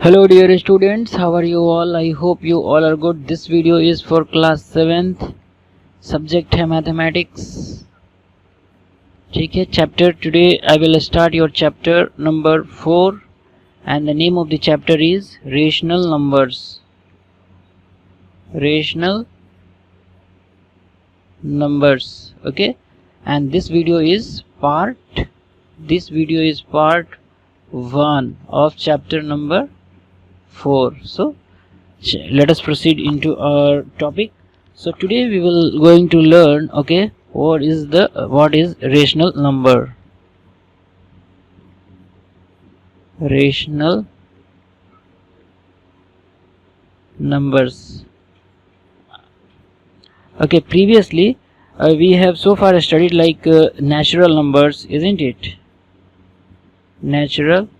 Hello dear students, how are you all? I hope you all are good. This video is for class 7th. Subject है mathematics. ठीक है, chapter today I will start your chapter number 4 and the name of the chapter is rational numbers. Rational numbers. Okay, and this video is part 1 of chapter number 4. So let us proceed into our topic. So today we will going to learn, okay, what is rational number. Rational numbers. Okay, previously we have so far studied like natural numbers, isn't it? Natural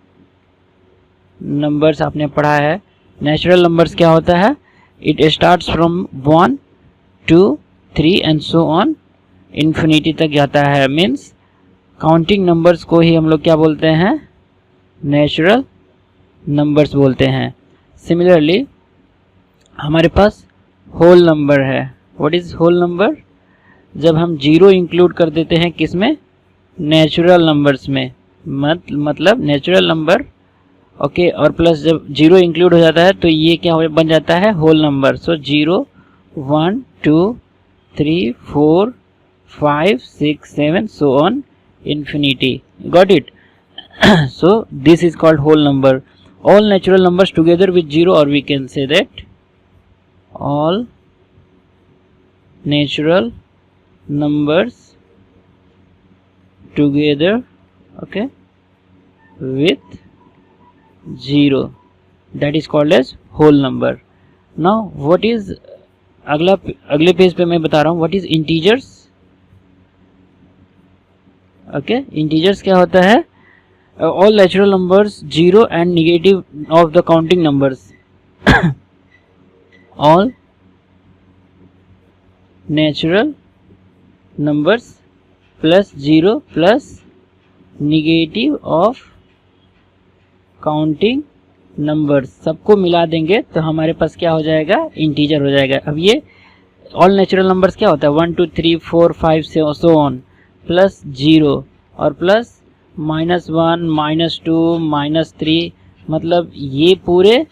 numbers आपने पढ़ा है. Natural numbers क्या होता है? It starts from 1 2 3 and so on infinity तक जाता है. Means counting numbers को ही हम लोग क्या बोलते हैं? नेचुरल नंबर्स बोलते हैं. सिमिलरली हमारे पास होल नंबर है. What is whole number? जब हम जीरो इंक्लूड कर देते हैं किस में? नेचुरल नंबर्स में. मतलब नेचुरल नंबर ओके और प्लस जब जीरो इंक्लूड हो जाता है तो ये क्या बन जाता है? Whole number. So 0 1 2 3 4 5 6 7 so on infinity. Got it? So this is called whole number. All natural numbers together with 0, or we can say that all natural numbers together, okay, with 0, that is called as whole number. Now what is अगले page पे मैं बता रहा हूँ what is integers. okay, integers क्या होता है? all natural numbers 0 and negative of the counting numbers. all natural numbers plus 0 plus negative of counting numbers सबको मिला देंगे तो हमारे पास क्या हो जाएगा? इंटीजर हो जाएगा. अब ये ऑल नेचुरल नंबर्स क्या होता है? 1 2 3 4 5 सो ऑन प्लस 0 और प्लस -1 -2 -3, मतलब ये पूरे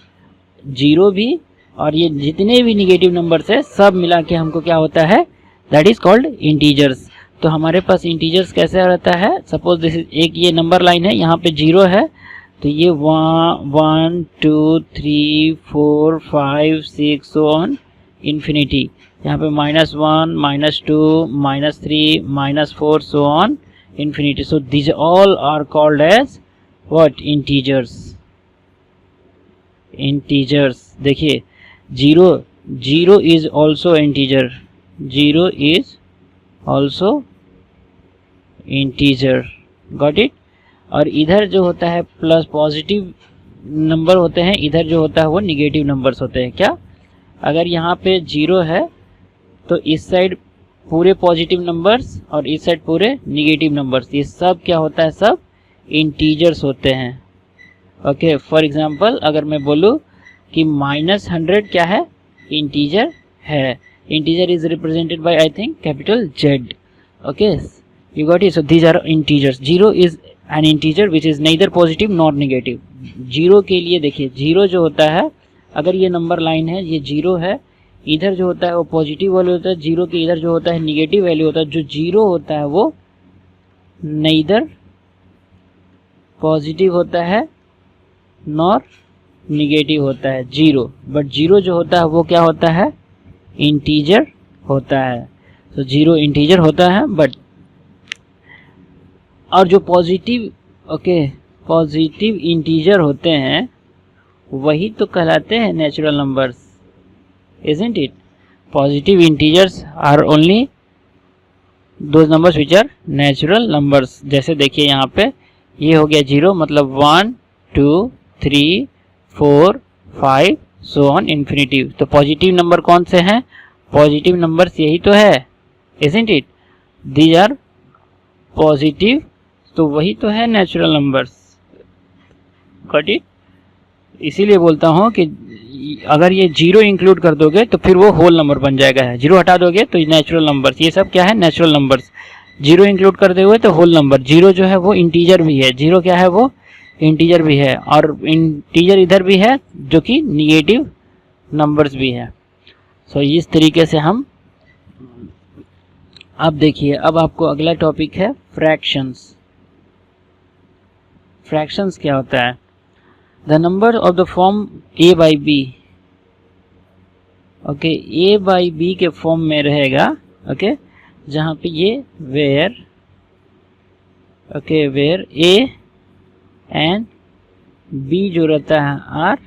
0 भी और ये जितने भी निगेटिव नंबर्स है सब मिला के हमको क्या होता है? That is called integers. तो हमारे पास इंटीजर्स कैसे रहता है? सपोज दिस इज एक ये नंबर लाइन है, यहाँ पे 0 है तो ये 1 2 3 4 5 6 सो ऑन इन्फिनिटी. यहाँ पे -1 -2 -3 -4 so on infinity. So this all are called as what? Integers. Integers. देखिए 0 is also integer. 0 is also integer. Got it? और इधर जो होता है प्लस पॉजिटिव नंबर होते हैं, इधर जो होता है वो निगेटिव नंबर्स होते हैं. क्या? अगर यहाँ पे 0 है तो इस साइड पूरे पॉजिटिव नंबर्स और इस साइड पूरे निगेटिव नंबर्स, ये सब क्या होता है? सब इंटीजर्स होते हैं. ओके, फॉर एग्जांपल अगर मैं बोलूँ कि -100 क्या है? इंटीजर है. Integer is represented by I think capital Z. Okay, you got it? So these are integers. 0 is an integer which is neither positive nor negative. 0 के लिए देखिए 0 जो होता है, अगर ये नंबर लाइन है, ये 0 है, इधर जो होता है वो पॉजिटिव वैल्यू होता है, 0 के इधर जो होता है निगेटिव वैल्यू होता है. जो 0 होता है वो neither पॉजिटिव होता है नॉर निगेटिव होता है 0. बट 0 जो होता है वो क्या होता है? इंटीजर होता है. तो 0 इंटीजर होता है. बट और जो पॉजिटिव इंटीजर होते हैं वही तो कहलाते हैं natural numbers, isn't it? Positive integers are only those numbers which are natural numbers. जैसे देखिए यहाँ पे ये हो गया 0, मतलब 1 2 3 4 5 सो ऑन इन्फिनिटी. तो पॉजिटिव नंबर कौन से हैं? पॉजिटिव नंबर्स यही तो है, isn't it? These are positive, तो वही तो है नेचुरल नंबर्स. Got it? इसीलिए बोलता हूँ कि अगर ये जीरो इंक्लूड कर दोगे तो फिर वो होल नंबर बन जाएगा है, जीरो हटा दोगे तो नेचुरल नंबर्स, ये सब क्या है नेचुरल नंबर्स। जीरो इंक्लूड कर दे हुए तो होल नंबर, जीरो जो है वो इंटीजर भी है, जीरो क्या है वो इंटीजर भी है, और इंटीजर इधर भी है जो कि निगेटिव नंबर्स भी है। सो इस तरीके से हम, अब देखिए अब आपको अगला टॉपिक है फ्रैक्शंस। फ्रैक्शंस क्या होता है? The number of the form a by B, okay, a by B के फॉर्म में रहेगा, ओके, जहाँ पे ये where, okay, where a and b जो रहता है आर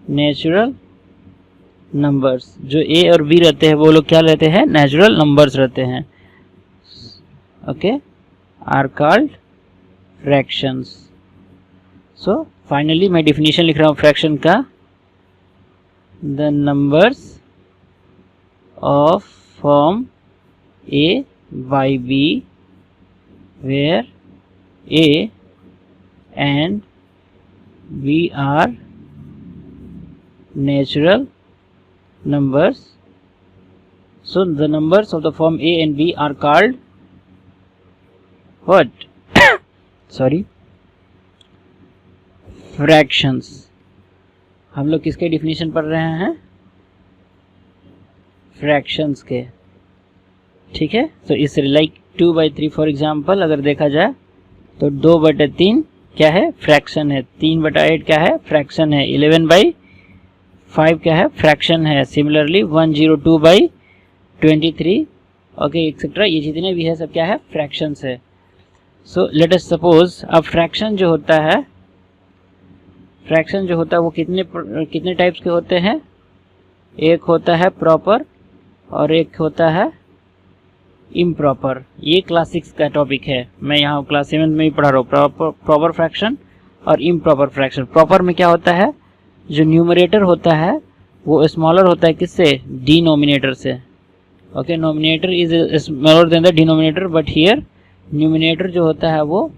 नेचुरल नंबर्स। जो a और b रहते हैं वो लोग क्या रहते हैं? नेचुरल नंबर्स रहते हैं, okay, are called fractions. So finally मैं डिफिनीशन लिख रहा हूँ फ्रैक्शन का। The numbers of form a by b where a and b are natural numbers. So the numbers of the form a and b are called what? Sorry, fractions. हम लोग किसके definition पढ़ रहे हैं? फ्रैक्शंस के, ठीक है। तो इस लाइक 2/3 फॉर एग्जांपल अगर देखा जाए तो 2/3 क्या है? फ्रैक्शन है। 3/8 क्या है? फ्रैक्शन है। 11/5 क्या है? फ्रैक्शन है। सिमिलरली 102/23, ओके, एक्सेट्रा, ये जितने भी है सब क्या है? फ्रैक्शंस है। सो लेट अस सपोज, अब फ्रैक्शन जो होता है, फ्रैक्शन जो होता है वो कितने टाइप्स के होते हैं? एक होता है प्रॉपर और एक होता है इम्प्रॉपर। ये क्लास 6 का टॉपिक है, मैं यहाँ क्लास 7 में ही पढ़ा रहा हूँ। प्रॉपर फ्रैक्शन और इम्प्रॉपर फ्रैक्शन। प्रॉपर में क्या होता है? जो न्यूमरेटर होता है वो स्मॉलर होता है किससे? डिनोमिनेटर से, okay, nominator is smaller than the denominator, but here numerator जो होता है वो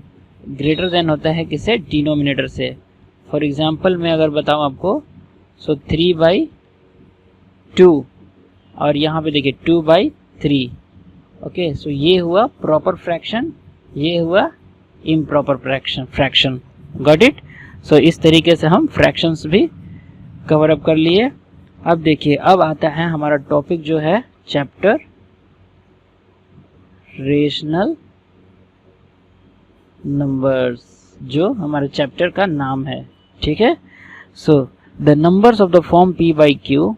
ग्रेटर देन होता है किससे? डिनोमिनेटर से। फॉर एग्जाम्पल मैं अगर बताऊँ आपको, सो 3/2 और यहाँ पे देखिए 2/3, ओके। सो ये हुआ प्रॉपर फ्रैक्शन, ये हुआ improper fraction. Got it? So इस तरीके से हम फ्रैक्शंस भी कवर अप कर लिए। अब देखिए, अब आता है हमारा टॉपिक जो है चैप्टर रेशनल नंबर्स, जो हमारे चैप्टर का नाम है, ठीक है। So the numbers of the form p by q,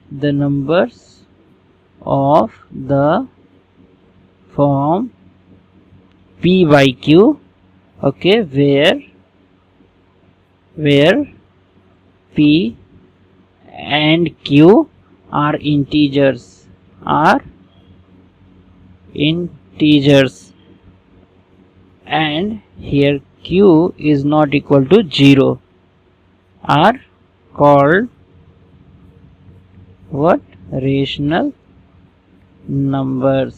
the numbers of the form p by q, okay, where p and q are integers, and here q is not equal to 0, are called what? Rational numbers.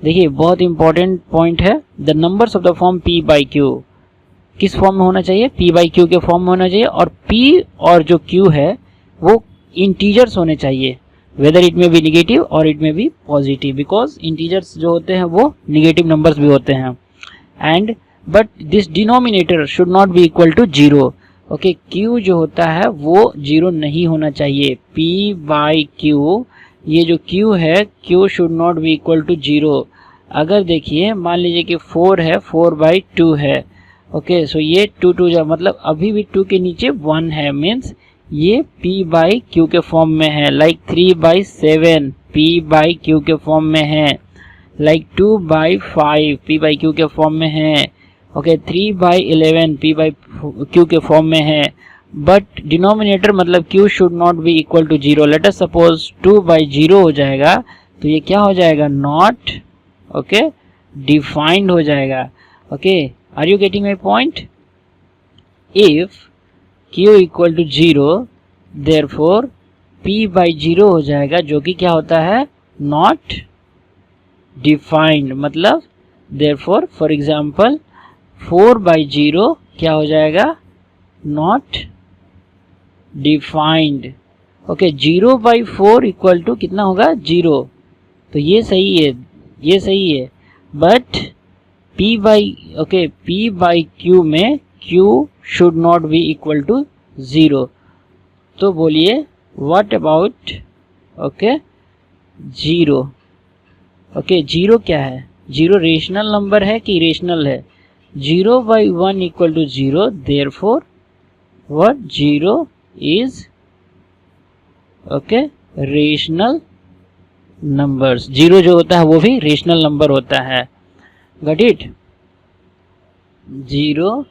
देखिए बहुत important point है। The numbers of the form p by q किस form में होना चाहिए? p by q के form में होना चाहिए, और p और जो q है वो इंटीजर्स होने चाहिए, whether it may be negative और it may be positive, because integers जो होते हैं वो निगेटिव नंबर्स भी होते हैं। And but this denominator should not be equal to 0, okay. q जो होता है वो 0 नहीं होना चाहिए। p बाई q, ये जो q है, q should not be equal to 0। अगर देखिए मान लीजिए कि 4 है, 4/2 है, ओके। सो ये 2 जा मतलब अभी भी 2 के नीचे 1 है, मीन्स ये p बाई q के फॉर्म में है। लाइक 3/7 p बाई q के फॉर्म में है, लाइक 2/5 p बाई q के फॉर्म में है, ओके। 3/11 p बाई q के फॉर्म में है, बट डिनोमिनेटर मतलब q should not be equal to 0। Let us suppose 2/0 हो जाएगा तो ये क्या हो जाएगा? नॉट, ओके, डिफाइंड हो जाएगा, okay. Are you getting my point? If q equal to 0, therefore p/0 हो जाएगा, जो कि क्या होता है? Not defined. मतलब देयरफॉर फॉर एग्जाम्पल 4 बाई 0 क्या हो जाएगा, not defined. Okay, 0 by 4 equal to कितना होगा, 0। तो ये सही है, ये सही है। बट p बाई q में q should not be equal to 0। तो बोलिए व्हाट अबाउट ओके 0। ओके, 0 क्या है, 0 रेशनल नंबर है कि इरेशनल है। 0 by 1 equal to 0, therefore what 0 is okay rational numbers. 0 जो होता है वो भी रेशनल नंबर होता है। Got it? 0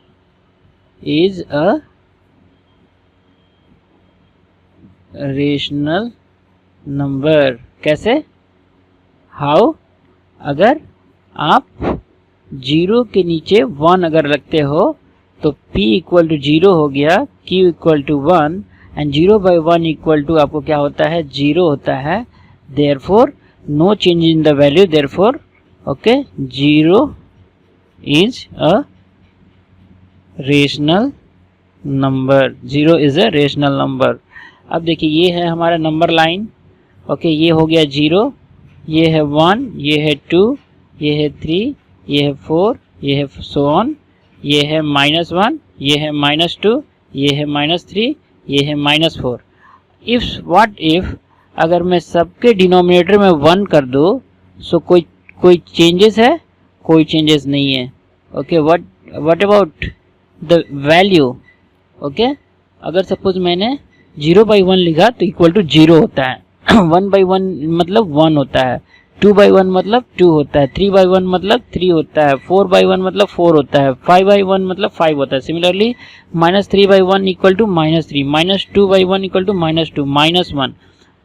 is a rational number. कैसे, हाउ? अगर आप 0 के नीचे 1 अगर रखते हो तो p इक्वल टू 0 हो गया, q equal to 1 and 0 by 1 equal to आपको क्या होता है, 0 होता है। Therefore no change in the value, therefore okay 0 is a rational number. 0 is a rational number. अब देखिए ये है हमारा नंबर लाइन। ओके, ये हो गया 0, ये है 1, ये है 2, ये है 3, ये है 4, ये है सो ऑन, ये है -1, ये है -2, ये है -3, ये है -4। इफ व्हाट इफ अगर मैं सबके डिनोमिनेटर में 1 कर दूँ, सो कोई चेंजेस है, कोई चेंजेस नहीं है। Okay, what about the value? Okay, अगर सपोज मैंने 0 बाई 1 लिखा तो इक्वल टू 0 होता है। 1 बाई 1 मतलब 1 होता है, 2 बाई 1 मतलब 2 होता है, 3 बाई 1 मतलब 3 होता है, 4 बाई 1 मतलब 4 होता है, 5 बाई 1 मतलब 5 होता है। Similarly -3 by 1 equal to -3, -2 by 1 equal to -2, -1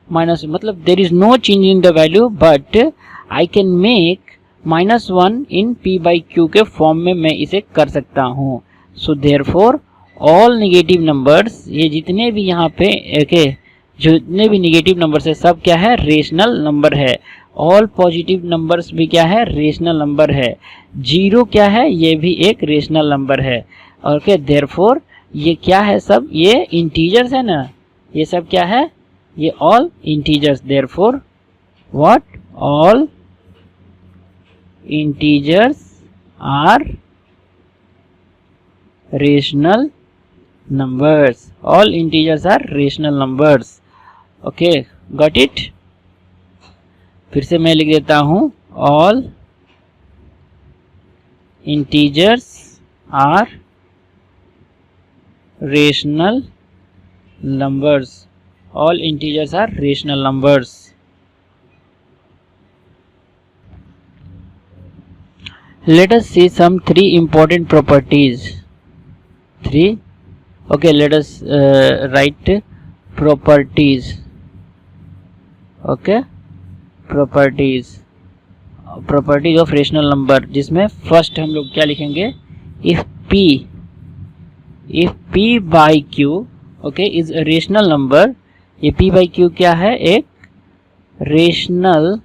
minus, मतलब there is no change in the value, but I can make -1 in p by q के फॉर्म में मैं इसे कर सकता हूँ। So therefore all negative numbers, ये जितने भी यहाँ पे ओके जितने भी नेगेटिव नंबर्स है सब क्या है, रेशनल नंबर है। ऑल पॉजिटिव नंबर्स भी क्या है, रेशनल नंबर है। 0 क्या है, ये भी एक रेशनल नंबर है। ओके, देयरफॉर ये क्या है, सब ये इंटीजर्स है ना, ये सब क्या है, ये all integers. Therefore what, all integers are rational numbers. All integers are rational numbers. Okay, got it? फिर से मैं लिख देता हूँ, all integers are rational numbers. All integers are rational numbers. Let us see some 3 important properties. 3. Okay, let us write properties. Okay, properties of rational number, जिसमें first हम लोग क्या लिखेंगे, if p by q okay is a rational number। ये p by q क्या है, एक rational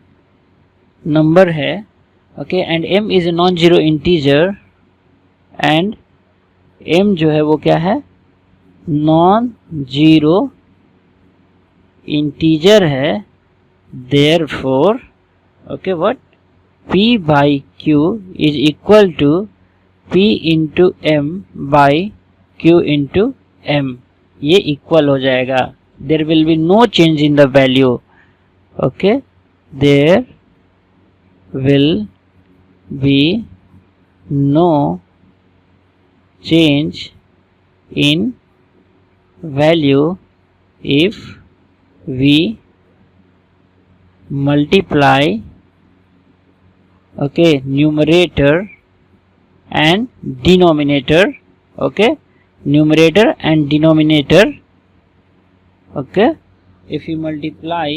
number है। Okay, and m is a non zero integer, and m जो है वो क्या है, नॉन जीरो इंटीजर है। Therefore okay what, p by q is equal to p into m by q into m। ये equal हो जाएगा, there will be no change in the value. Okay, there will be no change in value if we multiply okay numerator and denominator। okay, numerator and denominator। okay, if you multiply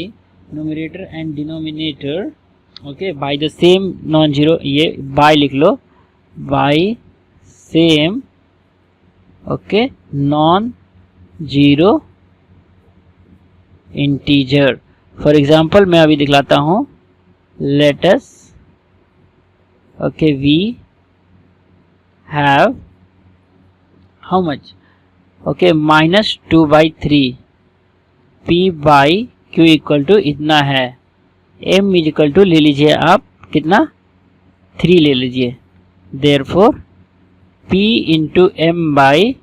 numerator and denominator okay by the same non zero, ये by लिख लो, by same okay non zero integer. For example मैं अभी दिखलाता हूँ, let us okay we have how much? Okay, -2/3 P by Q equal to इतना है, M is equal to ले लीजिए आप कितना 3 ले लीजिए, therefore P into M by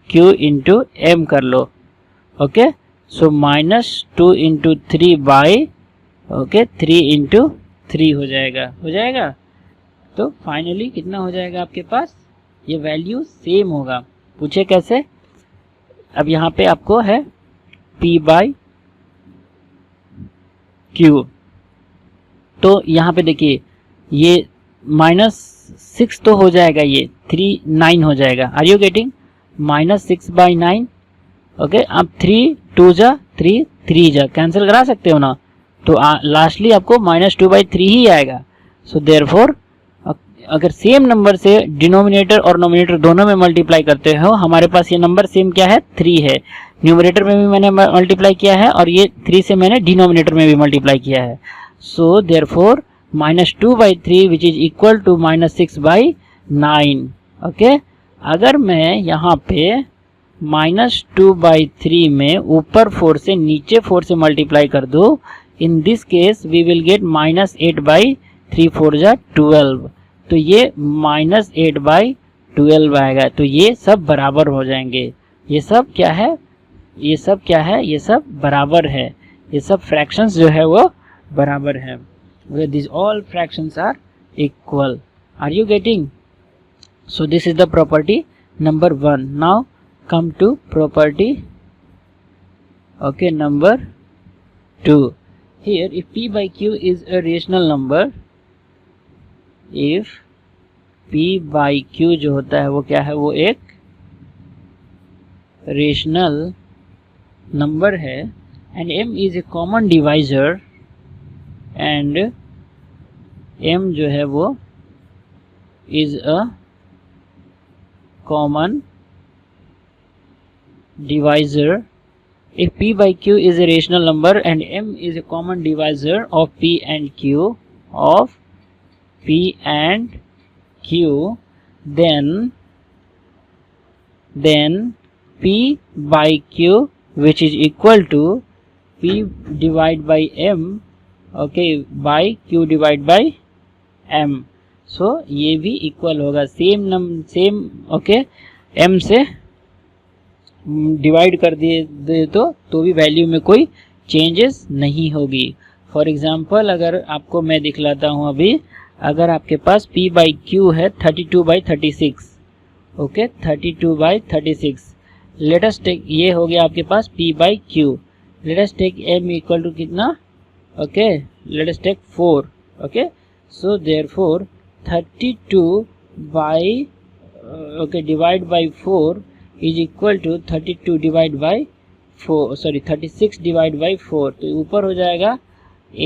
Q into M कर लो। Okay, so -2 into 3 by 3 into 3 हो जाएगा। तो फाइनली कितना हो जाएगा आपके पास, ये वैल्यू सेम होगा। पूछे कैसे, अब यहाँ पे आपको है P बाई Q, तो यहाँ पे देखिए ये -6 तो हो जाएगा, ये 3 9 हो जाएगा। Are you getting, -6/9। ओके, अब 3 2 जा 3 3 जा कैंसिल करा सकते हो ना, तो लास्टली आपको -2/3 ही आएगा। सो देयरफॉर अगर सेम नंबर से डिनोमिनेटर और नोमिनेटर दोनों में मल्टीप्लाई करते हो, हमारे पास ये नंबर सेम क्या है 3 है, न्यूमरेटर में भी मैंने मल्टीप्लाई किया है और ये 3 से मैंने डिनोमिनेटर में भी मल्टीप्लाई किया है। So therefore -2/3 which is equal to -6/9। Okay, अगर मैं यहाँ पे -2/3 में ऊपर 4 से नीचे 4 से मल्टीप्लाई कर दो, in this case we will get -8/3 4 जा 12, तो ये -8/12 आएगा। तो ये सब बराबर हो जाएंगे, ये सब क्या है, ये सब क्या है, ये सब बराबर है, ये सब फ्रैक्शंस जो है वो बराबर है। This all fractions are equal. Are you getting? So this is the property number 1। Now come to property number 2. Here if P by Q is a rational number, if P by Q जो होता है वो क्या है, वो एक rational number है, and M is a common divisor, and M जो है वो is a common divisor. If P by Q is a rational number and M is a common divisor of P and Q, then P by Q which is equal to P divided by M, okay, by Q divided by M. So ये भी equal होगा, same okay, M से divide कर दिए तो भी value में कोई चेंजेस नहीं होगी। फॉर एग्जांपल अगर आपको मैं दिखलाता हूँ अभी, अगर आपके पास P बाई Q है 32/36, ओके 32/36, लेट अस टेक, ये हो गया आपके पास P by Q, let us take M equal to कितना, okay let us take 4, okay, so therefore 32 by divide by 4 is equal to 32 divide by 4, sorry 36 divide by 4, तो ऊपर हो जाएगा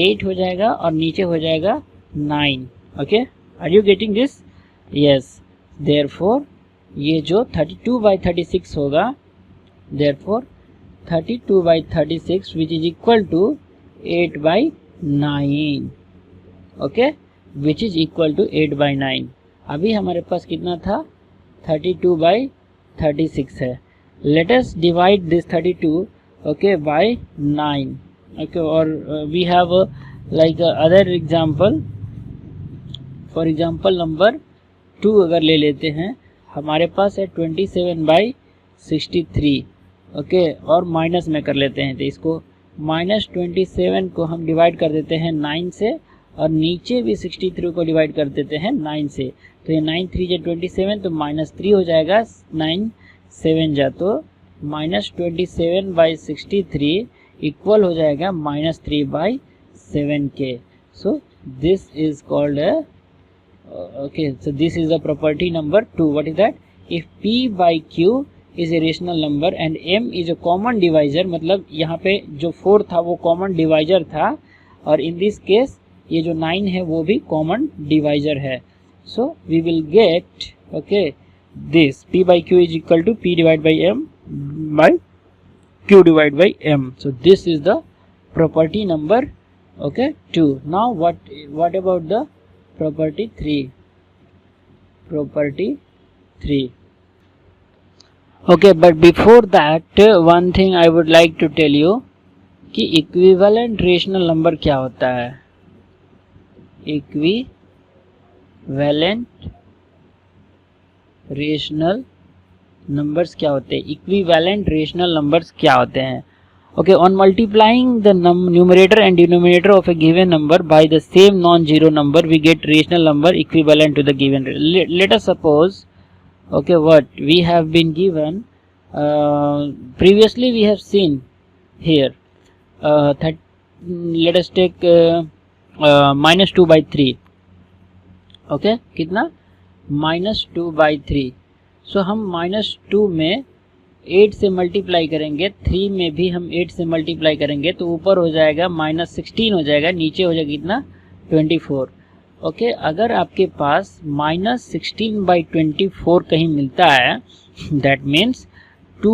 8 हो जाएगा और नीचे हो जाएगा 9। Okay, are you getting this? Yes, therefore ये जो 32/36 होगा, therefore 32/36 which is equal to 8/9, okay, which is equal to 8/9। अभी हमारे पास कितना था, 32/36 है। Let us divide this 32 okay by 9, okay, और we have like other example, for example number 2 अगर ले लेते हैं, हमारे पास है 27/63, ओके, और माइनस में कर लेते हैं, तो इसको -27 को हम डिवाइड कर देते हैं 9 से, और नीचे भी 63 को डिवाइड कर देते हैं 9 से, तो ये 9 3 जा 27, तो -3 हो जाएगा, 9 7 जा, तो -27/63 इक्वल हो जाएगा -3/7 के। सो this is called okay, so this is the property number 2. What is that? If P by Q is a rational number and M is a common divisor, मतलब यहाँ पे जो 4 था वो common divisor था, और in this case ये जो 9 है वो भी common divisor है, so we will get okay this P by Q is equal to P divided by M by Q divided by M. So this is the property number okay 2. Now what about the property 3? Property 3. Okay, but before that one thing I would like to tell you कि equivalent rational number क्या होता है. Equivalent rational numbers क्या होते हैं. Equivalent rational numbers क्या होते हैं. Okay, on multiplying the numerator and denominator of a given number by the same non-zero number, we get rational number equivalent to the given. Let us suppose, okay, what we have been given previously we have seen here. Let us take minus 2 by 3. Okay, कितना minus 2 by 3. So हम minus 2 में 8 से multiply करेंगे, 3 में भी हम 8 से multiply करेंगे तो ऊपर हो जाएगा माइनस 16 हो जाएगा, नीचे हो जाएगा कितना 24. ओके, अगर आपके पास माइनस 16 बाई 24 कहीं मिलता है दैट मीन्स 2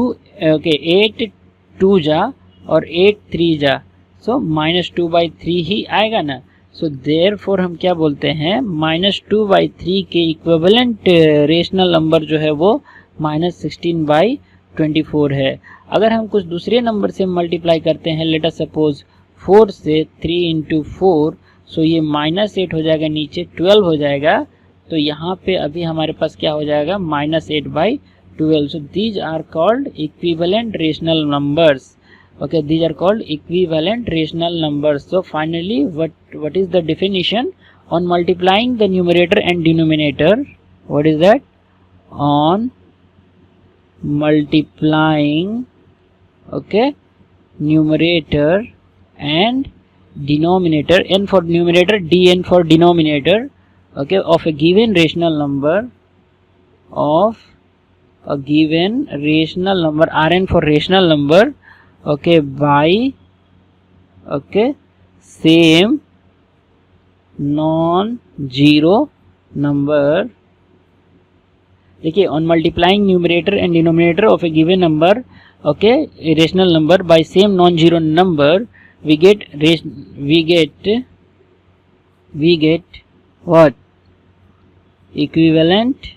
ओके 8 2 जा और 8 3 जा, सो माइनस 2 बाई 3 ही आएगा ना. सो देयरफॉर हम क्या बोलते हैं, माइनस 2 बाई 3 के इक्विवेलेंट रेशनल नंबर जो है वो माइनस 16 बाई 24 है. अगर हम कुछ दूसरे नंबर से मल्टीप्लाई करते हैं, लेट अस सपोज 4 से 3 इंटू 4, सो ये माइनस 8 हो जाएगा, नीचे 12 हो जाएगा. तो यहाँ पे अभी हमारे पास क्या हो जाएगा, minus 8 by 12. So these are called equivalent rational numbers. Okay, these are called equivalent rational numbers. So finally what is the definition? On multiplying the numerator and denominator, what is that? On multiplying, okay, numerator and denominator, n for numerator, dn for denominator, okay, of a given rational number, of a given rational number, rn for rational number, okay, by okay same non-zero number. देखिए, on multiplying numerator and denominator of a given number, okay, a rational number by same non-zero number, we get what? Equivalent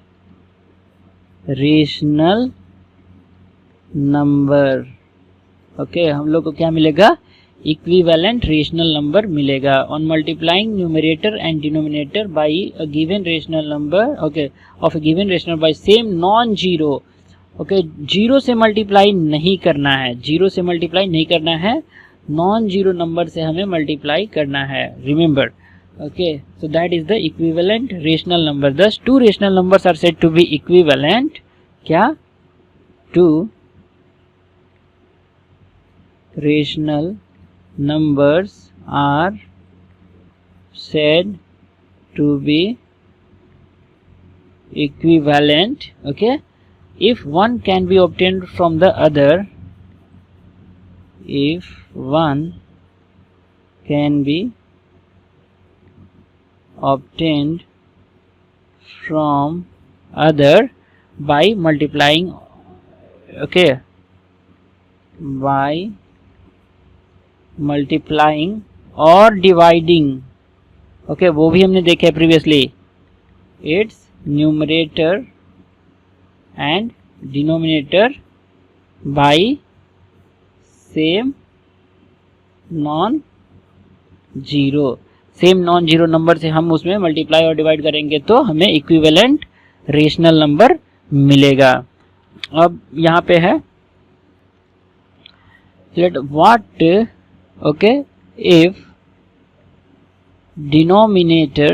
rational number. Okay, हम लोग को क्या मिलेगा, equivalent rational number मिलेगा. On multiplying numerator and denominator by a given rational number, okay, of a given rational by same non zero. Okay, zero से multiply नहीं करना है, जीरो से मल्टीप्लाई नहीं करना है, नॉन जीरो नंबर से हमें मल्टीप्लाई करना है, remember. Okay, so that is the equivalent rational number. Thus two rational numbers are said to be equivalent. क्या? Two rational numbers are said to be equivalent, okay, if one can be obtained from the other, if one can be obtained from other by multiplying, okay, by multiplying और dividing. Okay, वो भी हमने देखा है previously. It's numerator and denominator bye same non zero. Same non zero number से हम उसमें multiply और डिवाइड करेंगे तो हमें इक्विवेलेंट रेशनल नंबर मिलेगा. अब यहाँ पे है let what, okay, if denominator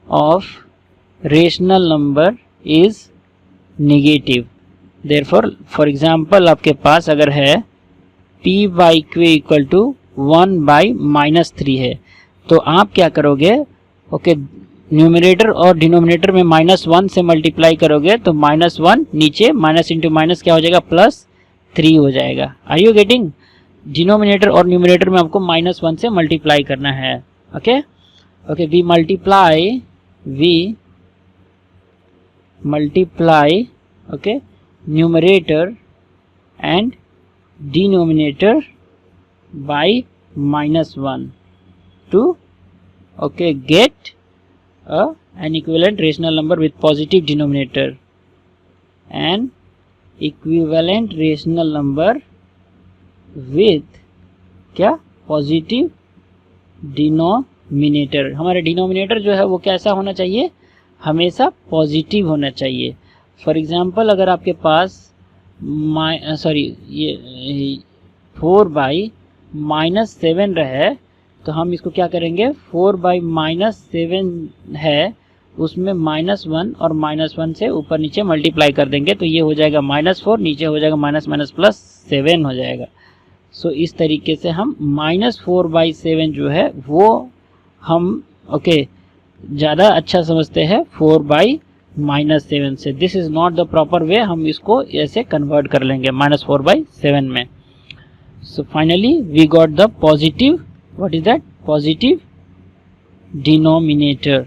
of rational number is negative, therefore for example आपके पास अगर है p by q equal to 1 by minus 3 है, तो आप क्या करोगे, ओके, न्यूमरेटर और डिनोमिनेटर में माइनस 1 से मल्टीप्लाई करोगे तो माइनस 1 नीचे, माइनस इंटू माइनस क्या हो जाएगा, प्लस 3 हो जाएगा. Are you getting? डिनोमिनेटर और न्यूमरेटर में आपको माइनस 1 से मल्टीप्लाई करना है. Okay okay, we multiply okay numerator and denominator by minus 1 to okay get a an equivalent rational number with positive denominator, an equivalent rational number with क्या positive denominator. हमारा denominator जो है वो कैसा होना चाहिए, हमेशा पॉजिटिव होना चाहिए। फॉर एग्जांपल अगर आपके पास ये 4/-7 रहे तो हम इसको क्या करेंगे, 4/-7 है उसमें -1 और -1 से ऊपर नीचे मल्टीप्लाई कर देंगे तो ये हो जाएगा -4, नीचे हो जाएगा -+7 हो जाएगा। सो इस तरीके से हम -4/7 जो है वो हम ज़्यादा अच्छा समझते हैं 4/-7 से। This is not the proper way, हम इसको ऐसे कन्वर्ट कर लेंगे -4/7 में। So finally we got the positive, what is that, positive denominator,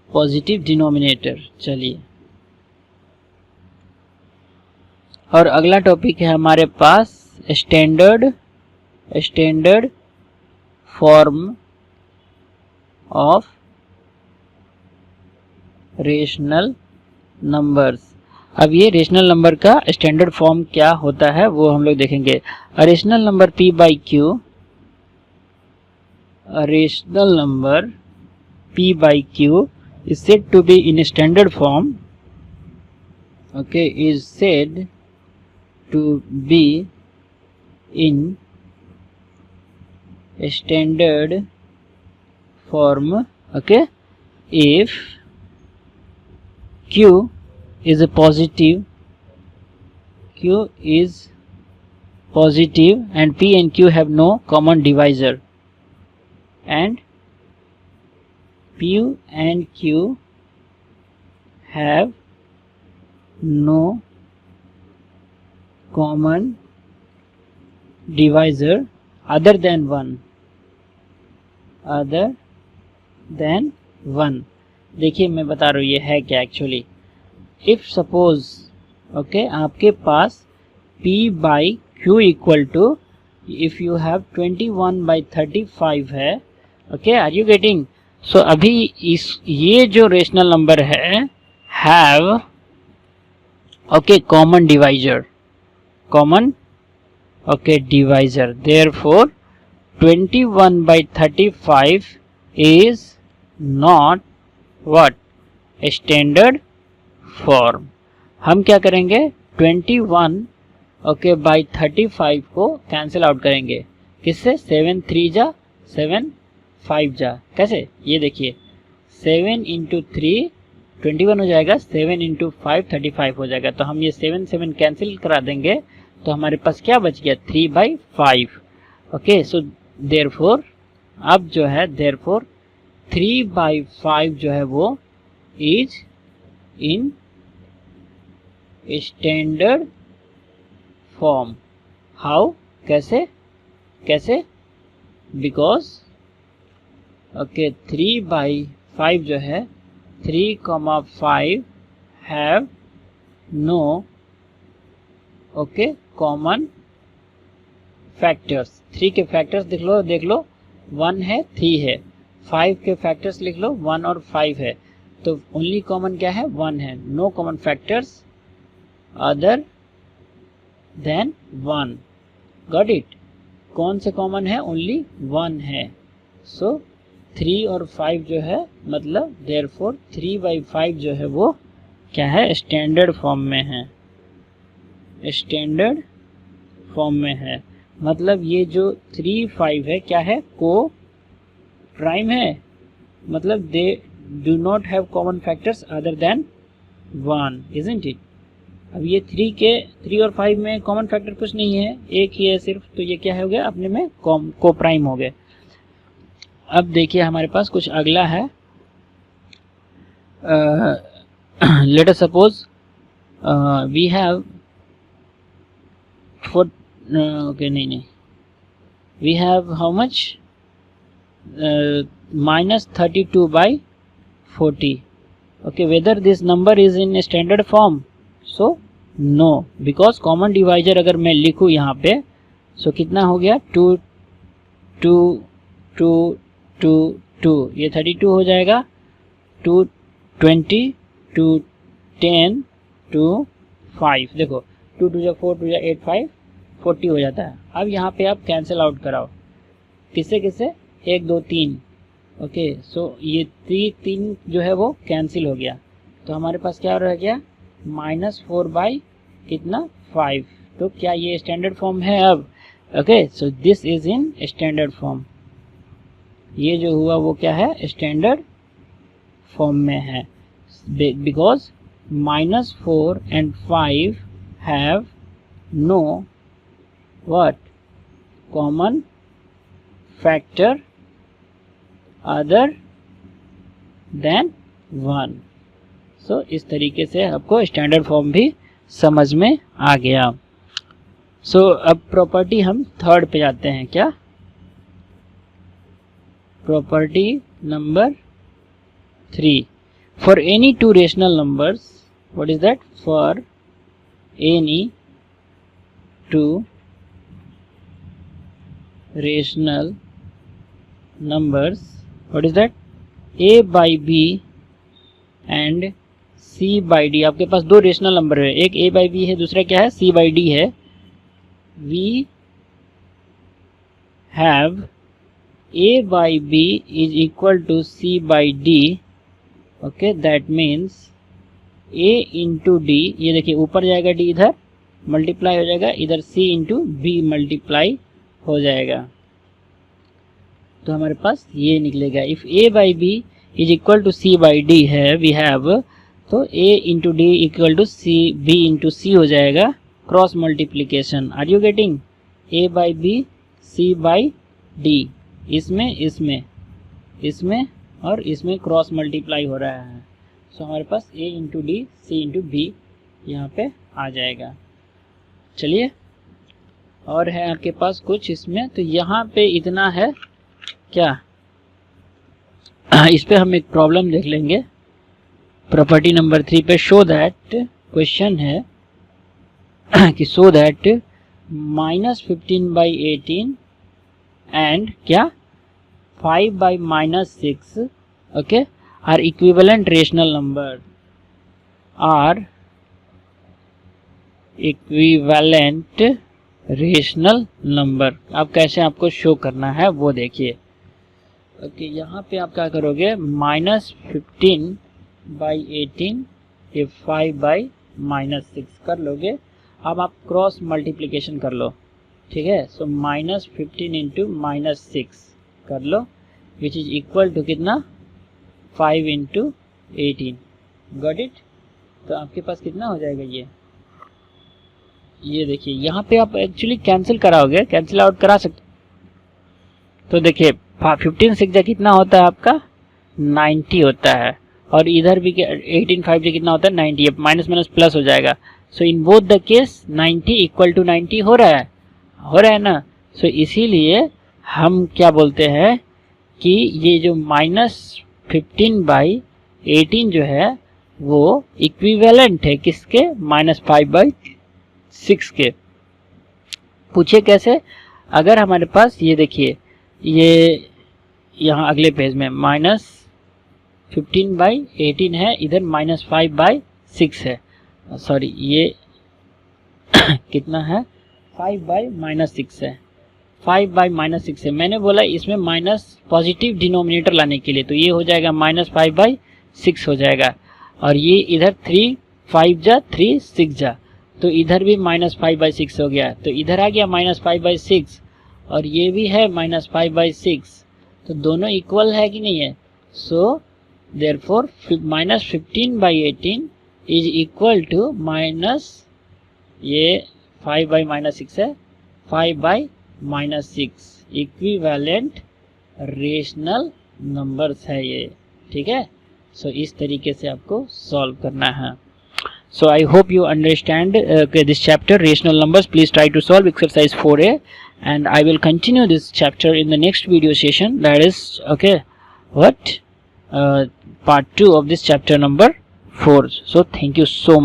positive denominator. चलिए, और अगला टॉपिक है हमारे पास standard form of rational numbers. अब ये रेशनल नंबर का स्टैंडर्ड फॉर्म क्या होता है वो हम लोग देखेंगे। A rational number p/q, a rational number p/q is said to be in standard form, is said to be in standard form, if q is positive and p and q have no common divisor, and p and q have no common divisor other than 1, देखिए मैं बता रहा हूँ ये है क्या actually. If suppose आपके पास p/q equal to, if you have 21/35 है, आर यू गेटिंग। सो अभी ये जो रेशनल नंबर है have common divisor, therefore 21/35 is not what, standard form. हम क्या करेंगे, 21/35 को कैंसिल आउट करेंगे, किससे, 7 3 जा 7 5 जा, कैसे, ये देखिए 7 × 3 21 हो जाएगा, 7 × 5 35 हो जाएगा। तो हम ये 7 कैंसिल करा देंगे तो हमारे पास क्या बच गया, 3/5। सो देयरफॉर अब जो है 3/5 जो है वो is in standard form. How, कैसे, बिकॉज 3/5 जो है 3,5 हैव नो कॉमन फैक्टर्स। 3 के फैक्टर्स देख लो 1 है 3 है, 5 के फैक्टर्स लिख लो 1 और 5 है, तो ओनली कॉमन क्या है, 1 है। No common factors other than 1, got it. कौन से कॉमन है, ओनली 1 है। सो 3 और 5 जो है, मतलब देयरफॉर 3/5 जो है वो क्या है, स्टैंडर्ड फॉर्म में है, स्टैंडर्ड फॉर्म में है। मतलब ये जो 3 5 है क्या है, को प्राइम है, मतलब they do not have common factors other than 1, isn't it. अब ये 3 और 5 में कॉमन फैक्टर कुछ नहीं है, एक ही है सिर्फ, तो ये क्या हो गया, अपने में को प्राइम हो गए। अब देखिए हमारे पास कुछ अगला है, let us suppose we have we have how much, -32/40, whether this number is in standard form, so no, because common divisor अगर मैं लिखूँ यहाँ पे, so कितना हो गया, 2 2 2 2 2, ये 32 हो जाएगा, टू 20 टू 10 टू 5, देखो 2 2 4 2 8 5 40 हो जाता है। अब यहाँ पे आप कैंसिल आउट कराओ, किससे किससे, 1 2 3, ओके। सो ये 3 जो है वो कैंसिल हो गया, तो हमारे पास क्या रह गया, -4 बाई कितना 5। तो क्या ये स्टैंडर्ड फॉर्म है अब, okay. So this is in standard form, ये जो हुआ वो क्या है, स्टैंडर्ड फॉर्म में है, because -4 and 5 have no what common factor other than 1। सो इस तरीके से आपको स्टैंडर्ड फॉर्म भी समझ में आ गया। सो अब प्रॉपर्टी हम थर्ड पे जाते हैं, क्या, property number 3, for any two rational numbers, what is that, for any two rational numbers, what is that, a by b and c by d। आपके पास दो रेशनल नंबर है, एक a by b है, दूसरा क्या है, c by d है। we have a by b is equal to c by d, okay, that means a into d, ये देखिए ऊपर जाएगा d, इधर मल्टीप्लाई हो जाएगा, इधर c into b मल्टीप्लाई हो जाएगा, तो हमारे पास ये निकलेगा। If a by b is equal to c by d है, वी हैव, तो a into d equal to c b into c हो जाएगा, cross multiplication, are you getting, a by b c by d, इसमें और इसमें cross multiply हो रहा है, सो हमारे पास a into D c into b यहाँ पे आ जाएगा। चलिए, और है आपके पास कुछ इसमें, तो यहाँ पे इतना है क्या, इस पे हम एक प्रॉब्लम देख लेंगे प्रॉपर्टी नंबर 3 पे। शो दैट, क्वेश्चन है कि शो दैट -15/18 एंड क्या 5/-6, okay, are equivalent rational number, are equivalent rational number. अब कैसे आपको शो करना है वो देखिए, ओके। यहाँ पे आप क्या करोगे, -15/18 ये 5/-6 कर लोगे। अब आप क्रॉस मल्टीप्लिकेशन कर लो, ठीक है। सो -15 इंटू -6 कर लो, विच इज इक्वल टू कितना, 5 इंटू 18, गॉट इट। तो आपके पास कितना हो जाएगा, ये देखिए, यहाँ पे आप एक्चुअली कैंसिल कराओगे, कैंसिल आउट करा सकते, तो देखिए 15 6 जा कितना होता है आपका, 90 होता है, और इधर भी 18 5 जा कितना होता है, 90, माइनस माइनस प्लस हो जाएगा। So in both the case 90 equal to 90 हो रहा है ना। सो इसीलिए हम क्या बोलते हैं कि ये जो -15/18 जो है वो इक्विवेलेंट है किसके, -5/6 के। पूछे कैसे, अगर हमारे पास ये देखिए, ये यहाँ अगले पेज में -15/18 है, इधर -5/6 है, सॉरी ये कितना है, 5/-6 है, 5/-6 है। मैंने बोला इसमें माइनस पॉजिटिव डिनोमिनेटर लाने के लिए, तो ये हो जाएगा -5/6 हो जाएगा, और ये इधर 3 5 जा 3 6 जा, तो इधर भी -5/6 हो गया, तो इधर आ गया -5/6, और ये भी है -5/6, तो दोनों इक्वल है कि नहीं है। So therefore -15/18 is equal to minus, ये 5/-6 है, 5/-6 इक्विवेलेंट रेशनल नंबर्स है ये, ठीक है। सो इस तरीके से आपको सॉल्व करना है। So I hope you understand this chapter, rational numbers. Please try to solve exercise 4a, and I will continue this chapter in the next video session, that is, okay, what, part 2 of this chapter number 4. So thank you so much.